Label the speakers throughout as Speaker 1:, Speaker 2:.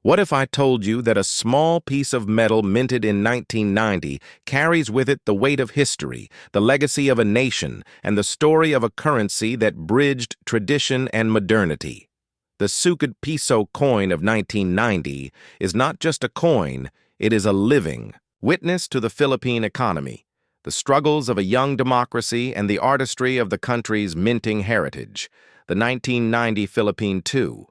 Speaker 1: What if I told you that a small piece of metal minted in 1990 carries with it the weight of history, the legacy of a nation, and the story of a currency that bridged tradition and modernity? The Sukad Piso coin of 1990 is not just a coin, it is a living witness to the Philippine economy, the struggles of a young democracy, and the artistry of the country's minting heritage. The 1990 Philippine II.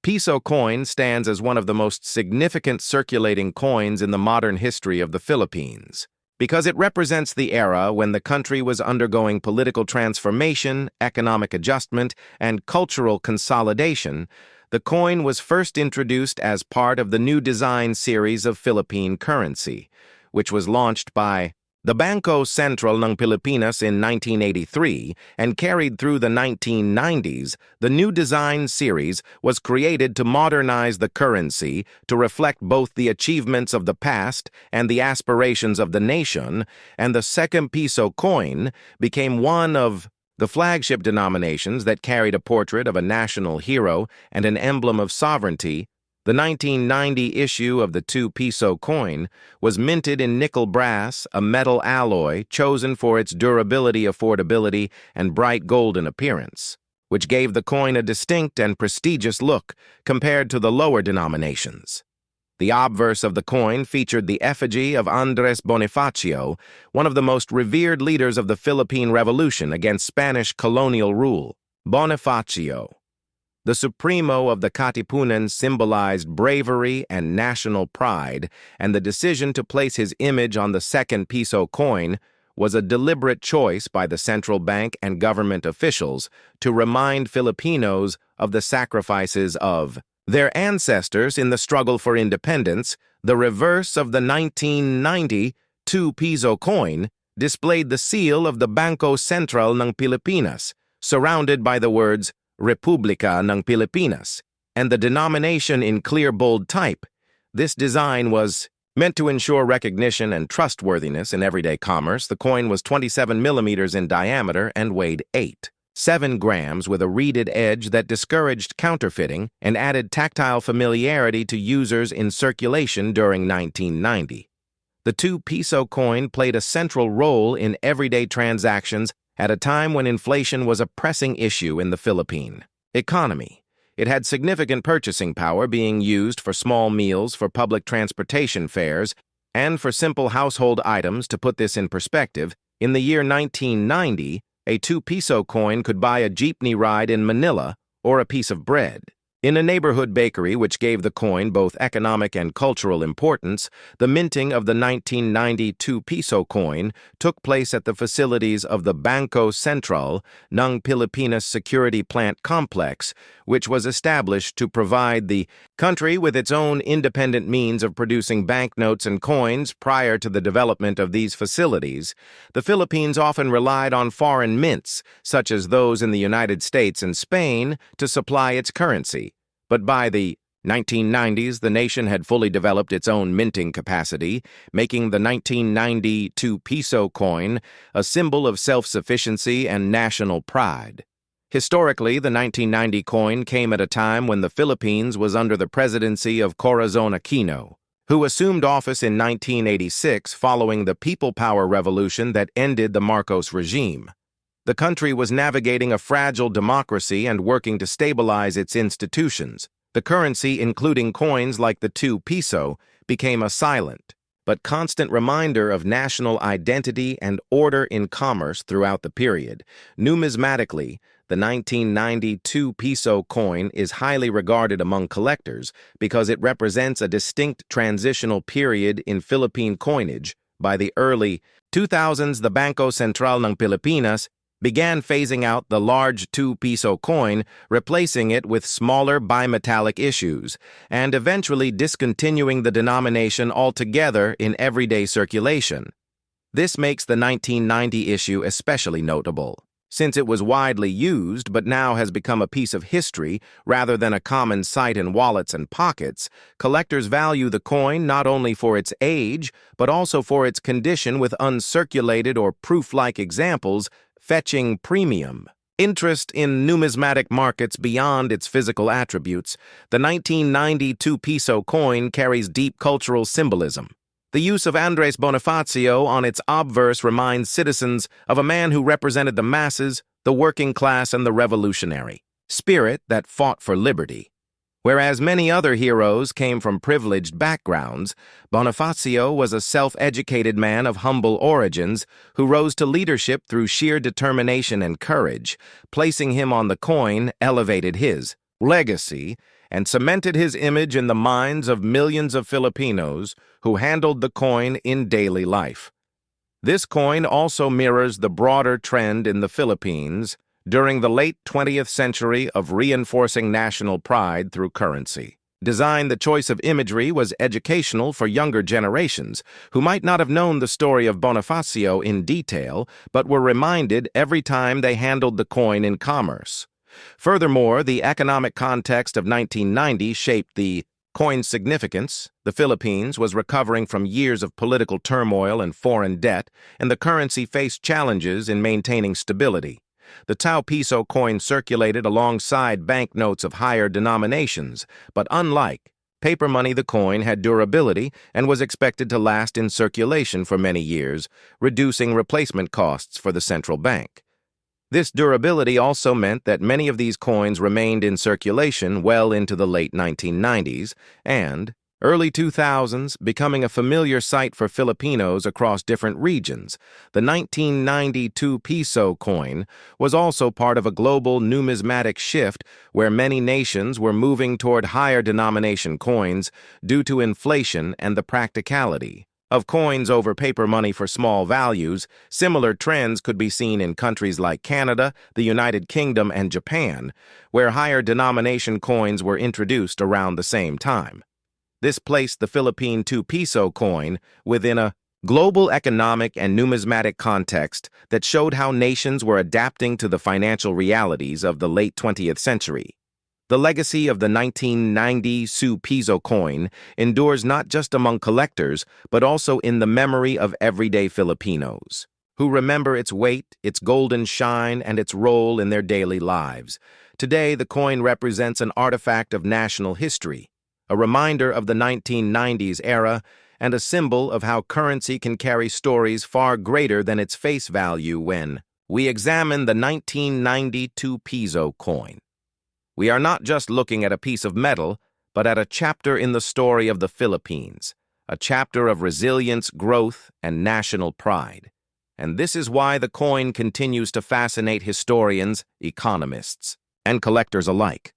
Speaker 1: Piso coin stands as one of the most significant circulating coins in the modern history of the Philippines, because it represents the era when the country was undergoing political transformation, economic adjustment, and cultural consolidation. The coin was first introduced as part of the new design series of Philippine currency, which was launched by the Bangko Sentral ng Pilipinas in 1983 and carried through the 1990s. The new design series was created to modernize the currency to reflect both the achievements of the past and the aspirations of the nation, and the second Piso coin became one of the flagship denominations that carried a portrait of a national hero and an emblem of sovereignty. The 1990 issue of the 2 Piso coin was minted in nickel brass, a metal alloy chosen for its durability, affordability, and bright golden appearance, which gave the coin a distinct and prestigious look compared to the lower denominations. The obverse of the coin featured the effigy of Andres Bonifacio, one of the most revered leaders of the Philippine Revolution against Spanish colonial rule. Bonifacio, the Supremo of the Katipunan, symbolized bravery and national pride, and the decision to place his image on the second Piso coin was a deliberate choice by the central bank and government officials to remind Filipinos of the sacrifices of their ancestors in the struggle for independence. The reverse of the 1990 2 Piso coin displayed the seal of the Bangko Sentral ng Pilipinas, surrounded by the words Republika ng Pilipinas, and the denomination in clear bold type. This design was meant to ensure recognition and trustworthiness in everyday commerce. The coin was 27 millimeters in diameter and weighed 7 grams, with a reeded edge that discouraged counterfeiting and added tactile familiarity to users in circulation during 1990. The 2 Piso coin played a central role in everyday transactions at a time when inflation was a pressing issue in the Philippine economy. It had significant purchasing power, being used for small meals, for public transportation fares, and for simple household items. To put this in perspective, in the year 1990, a 2 Piso coin could buy a jeepney ride in Manila or a piece of bread. In a neighborhood bakery, which gave the coin both economic and cultural importance, the minting of the 1990 2 Piso coin took place at the facilities of the Bangko Sentral ng Pilipinas Security Plant Complex, which was established to provide the country with its own independent means of producing banknotes and coins. Prior to the development of these facilities, the Philippines often relied on foreign mints, such as those in the United States and Spain, to supply its currency. But by the 1990s, the nation had fully developed its own minting capacity, making the 1990 2 Piso coin a symbol of self-sufficiency and national pride. Historically, the 1990 coin came at a time when the Philippines was under the presidency of Corazon Aquino, who assumed office in 1986 following the People Power Revolution that ended the Marcos regime. The country was navigating a fragile democracy and working to stabilize its institutions. The currency, including coins like the 2 Piso, became a silent but constant reminder of national identity and order in commerce throughout the period. Numismatically, the 1990 2 Piso coin is highly regarded among collectors because it represents a distinct transitional period in Philippine coinage. By the early 2000s, the Bangko Sentral ng Pilipinas began phasing out the large 2 Piso coin, replacing it with smaller bimetallic issues, and eventually discontinuing the denomination altogether in everyday circulation. This makes the 1990 issue especially notable, since it was widely used but now has become a piece of history rather than a common sight in wallets and pockets. Collectors value the coin not only for its age, but also for its condition, with uncirculated or proof-like examples fetching premium. interest in numismatic markets beyond its physical attributes, the 1992 Piso coin carries deep cultural symbolism. The use of Andres Bonifacio on its obverse reminds citizens of a man who represented the masses, the working class, and the revolutionary spirit that fought for liberty. Whereas many other heroes came from privileged backgrounds, Bonifacio was a self-educated man of humble origins who rose to leadership through sheer determination and courage. Placing him on the coin elevated his legacy and cemented his image in the minds of millions of Filipinos who handled the coin in daily life. This coin also mirrors the broader trend in the Philippines during the late 20th century of reinforcing national pride through currency. The choice of imagery was educational for younger generations who might not have known the story of Bonifacio in detail, but were reminded every time they handled the coin in commerce. Furthermore, the economic context of 1990 shaped the coin's significance. The Philippines was recovering from years of political turmoil and foreign debt, and the currency faced challenges in maintaining stability. The Tao Piso coin circulated alongside banknotes of higher denominations, but unlike paper money, the coin had durability and was expected to last in circulation for many years, reducing replacement costs for the central bank. This durability also meant that many of these coins remained in circulation well into the late 1990s and early 2000s, becoming a familiar sight for Filipinos across different regions. The 1992 Piso coin was also part of a global numismatic shift where many nations were moving toward higher denomination coins due to inflation and the practicality of coins over paper money for small values. Similar trends could be seen in countries like Canada, the United Kingdom, and Japan, where higher denomination coins were introduced around the same time. This placed the Philippine 2 Piso coin within a global economic and numismatic context that showed how nations were adapting to the financial realities of the late 20th century. The legacy of the 1990 2 Piso coin endures not just among collectors, but also in the memory of everyday Filipinos, who remember its weight, its golden shine, and its role in their daily lives. Today, the coin represents an artifact of national history, a reminder of the 1990s era, and a symbol of how currency can carry stories far greater than its face value when we examine the 1992 Piso coin. We are not just looking at a piece of metal, but at a chapter in the story of the Philippines, a chapter of resilience, growth, and national pride. And this is why the coin continues to fascinate historians, economists, and collectors alike.